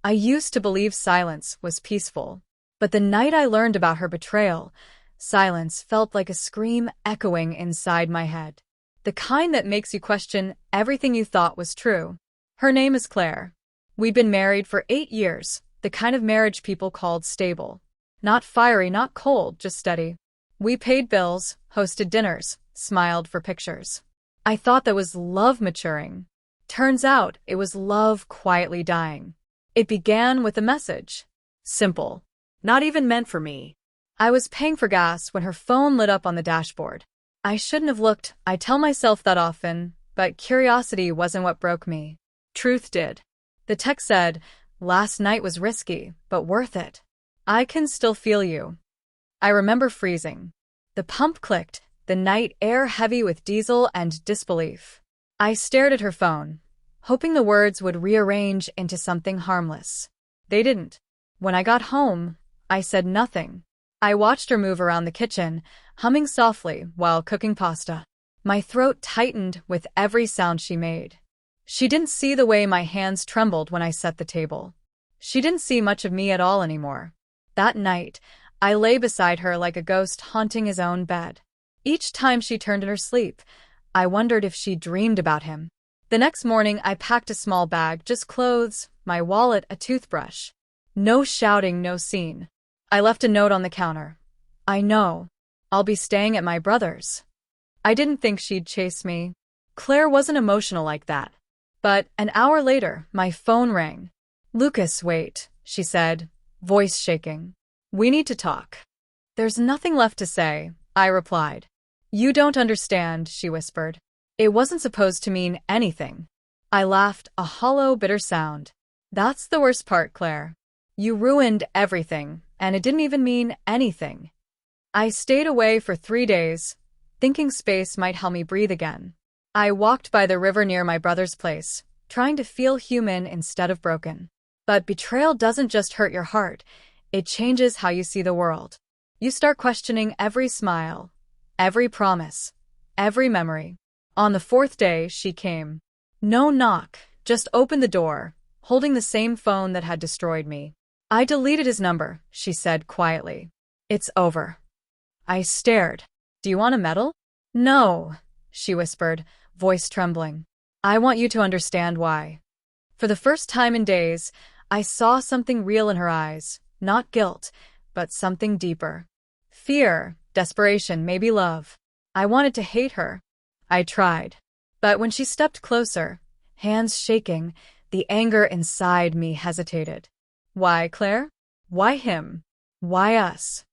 I used to believe silence was peaceful. But the night I learned about her betrayal, silence felt like a scream echoing inside my head. The kind that makes you question everything you thought was true. Her name is Claire. We'd been married for 8 years, the kind of marriage people called stable. Not fiery, not cold, just steady. We paid bills, hosted dinners, smiled for pictures. I thought that was love maturing. Turns out it was love quietly dying. It began with a message. Simple. Not even meant for me. I was paying for gas when her phone lit up on the dashboard. I shouldn't have looked, I tell myself that often, but curiosity wasn't what broke me. Truth did. The text said, "Last night was risky, but worth it. I can still feel you." I remember freezing. The pump clicked, the night air heavy with diesel and disbelief. I stared at her phone, hoping the words would rearrange into something harmless. They didn't. When I got home, I said nothing. I watched her move around the kitchen, humming softly while cooking pasta. My throat tightened with every sound she made. She didn't see the way my hands trembled when I set the table. She didn't see much of me at all anymore. That night, I lay beside her like a ghost haunting his own bed. Each time she turned in her sleep, I wondered if she dreamed about him. The next morning, I packed a small bag, just clothes, my wallet, a toothbrush. No shouting, no scene. I left a note on the counter. I know. I'll be staying at my brother's. I didn't think she'd chase me. Claire wasn't emotional like that. But an hour later, my phone rang. "Lucas, wait," she said, voice shaking. "We need to talk." "There's nothing left to say," I replied. "You don't understand," she whispered. "It wasn't supposed to mean anything." I laughed, a hollow, bitter sound. "That's the worst part, Claire. You ruined everything, and it didn't even mean anything." I stayed away for 3 days, thinking space might help me breathe again. I walked by the river near my brother's place, trying to feel human instead of broken. But betrayal doesn't just hurt your heart, it changes how you see the world. You start questioning every smile, every promise, every memory. On the 4th day, she came. No knock, just opened the door, holding the same phone that had destroyed me. "I deleted his number," she said quietly. "It's over." I stared. "Do you want a medal?" "No," she whispered, voice trembling. "I want you to understand why." For the first time in days, I saw something real in her eyes, not guilt, but something deeper. Fear, desperation, maybe love. I wanted to hate her. I tried. But when she stepped closer, hands shaking, the anger inside me hesitated. "Why, Claire? Why him? Why us?"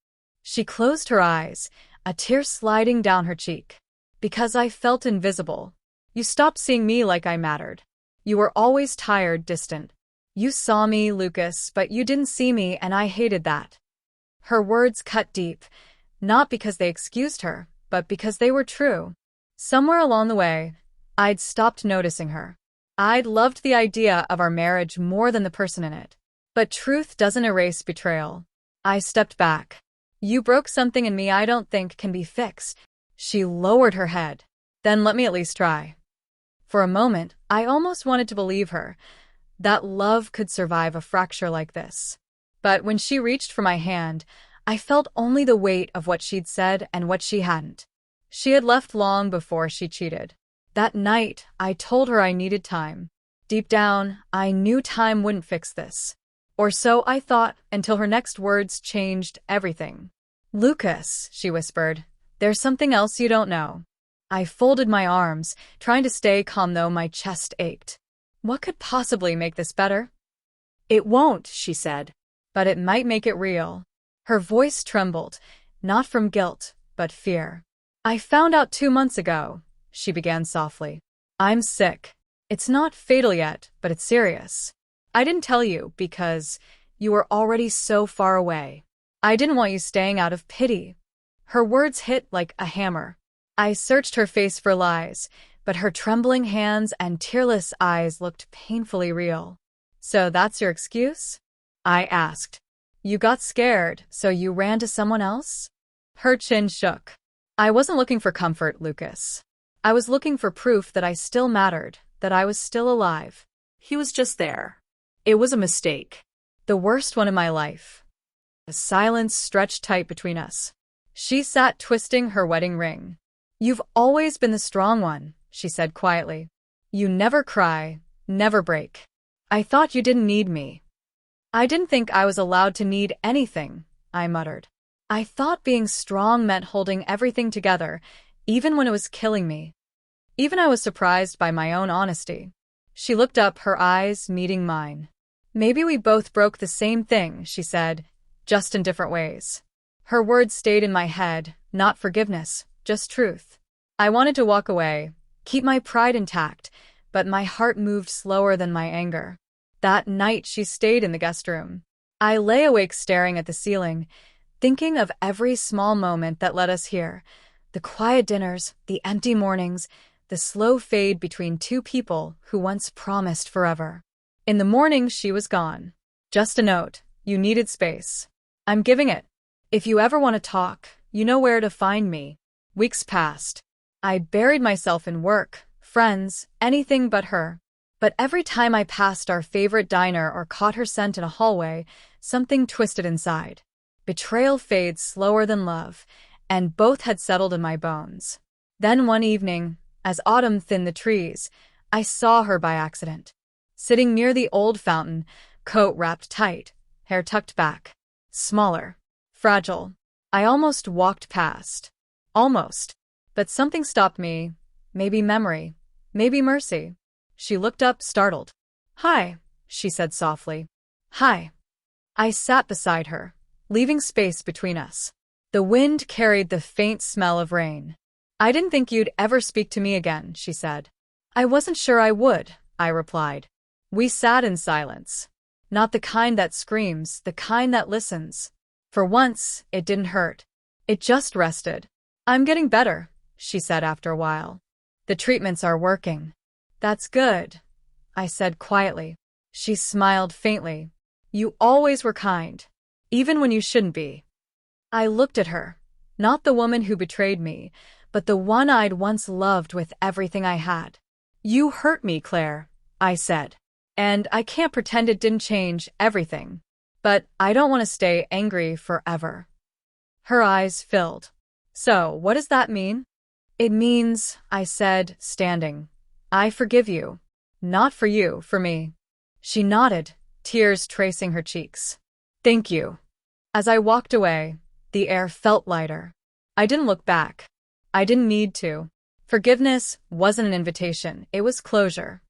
She closed her eyes, a tear sliding down her cheek. "Because I felt invisible. You stopped seeing me like I mattered. You were always tired, distant. You saw me, Lucas, but you didn't see me, and I hated that." Her words cut deep, not because they excused her, but because they were true. Somewhere along the way, I'd stopped noticing her. I'd loved the idea of our marriage more than the person in it. But truth doesn't erase betrayal. I stepped back. "You broke something in me I don't think can be fixed." She lowered her head. "Then let me at least try." For a moment, I almost wanted to believe her, that love could survive a fracture like this. But when she reached for my hand, I felt only the weight of what she'd said and what she hadn't. She had left long before she cheated. That night, I told her I needed time. Deep down, I knew time wouldn't fix this. Or so I thought, until her next words changed everything. "Lucas," she whispered, "there's something else you don't know." I folded my arms, trying to stay calm though my chest ached. "What could possibly make this better?" "It won't," she said. "But it might make it real." Her voice trembled, not from guilt, but fear. "I found out 2 months ago," she began softly. "I'm sick. It's not fatal yet, but it's serious. I didn't tell you because you were already so far away. I didn't want you staying out of pity." Her words hit like a hammer. I searched her face for lies, but her trembling hands and tearless eyes looked painfully real. "So that's your excuse?" I asked. "You got scared, so you ran to someone else?" Her chin shook. "I wasn't looking for comfort, Lucas. I was looking for proof that I still mattered, that I was still alive." He was just there. It was a mistake. The worst one in my life. The silence stretched tight between us. She sat twisting her wedding ring. You've always been the strong one, she said quietly. You never cry, never break. I thought you didn't need me. I didn't think I was allowed to need anything, I muttered. I thought being strong meant holding everything together, even when it was killing me. Even I was surprised by my own honesty. She looked up, her eyes meeting mine. Maybe we both broke the same thing, she said, just in different ways. Her words stayed in my head, not forgiveness, just truth. I wanted to walk away, keep my pride intact, but my heart moved slower than my anger. That night she stayed in the guest room. I lay awake staring at the ceiling, thinking of every small moment that led us here. The quiet dinners, the empty mornings, the slow fade between two people who once promised forever. In the morning she was gone. Just a note, you needed space. I'm giving it. If you ever want to talk, you know where to find me. Weeks passed. I buried myself in work, friends, anything but her. But every time I passed our favorite diner or caught her scent in a hallway, something twisted inside. Betrayal fades slower than love, and both had settled in my bones. Then one evening, as autumn thinned the trees, I saw her by accident. Sitting near the old fountain, coat wrapped tight, hair tucked back. Smaller. Fragile. I almost walked past. Almost. But something stopped me. Maybe memory. Maybe mercy. She looked up, startled. Hi, she said softly. Hi. I sat beside her, leaving space between us. The wind carried the faint smell of rain. I didn't think you'd ever speak to me again, she said. I wasn't sure I would, I replied. We sat in silence. Not the kind that screams, the kind that listens. For once, it didn't hurt. It just rested. I'm getting better, she said after a while. The treatments are working. That's good, I said quietly. She smiled faintly. You always were kind, even when you shouldn't be. I looked at her, not the woman who betrayed me, but the one I'd once loved with everything I had. You hurt me, Claire, I said. And I can't pretend it didn't change everything. But I don't want to stay angry forever. Her eyes filled. So, what does that mean? It means, I said, standing. I forgive you. Not for you, for me. She nodded, tears tracing her cheeks. Thank you. As I walked away, the air felt lighter. I didn't look back. I didn't need to. Forgiveness wasn't an invitation, it was closure.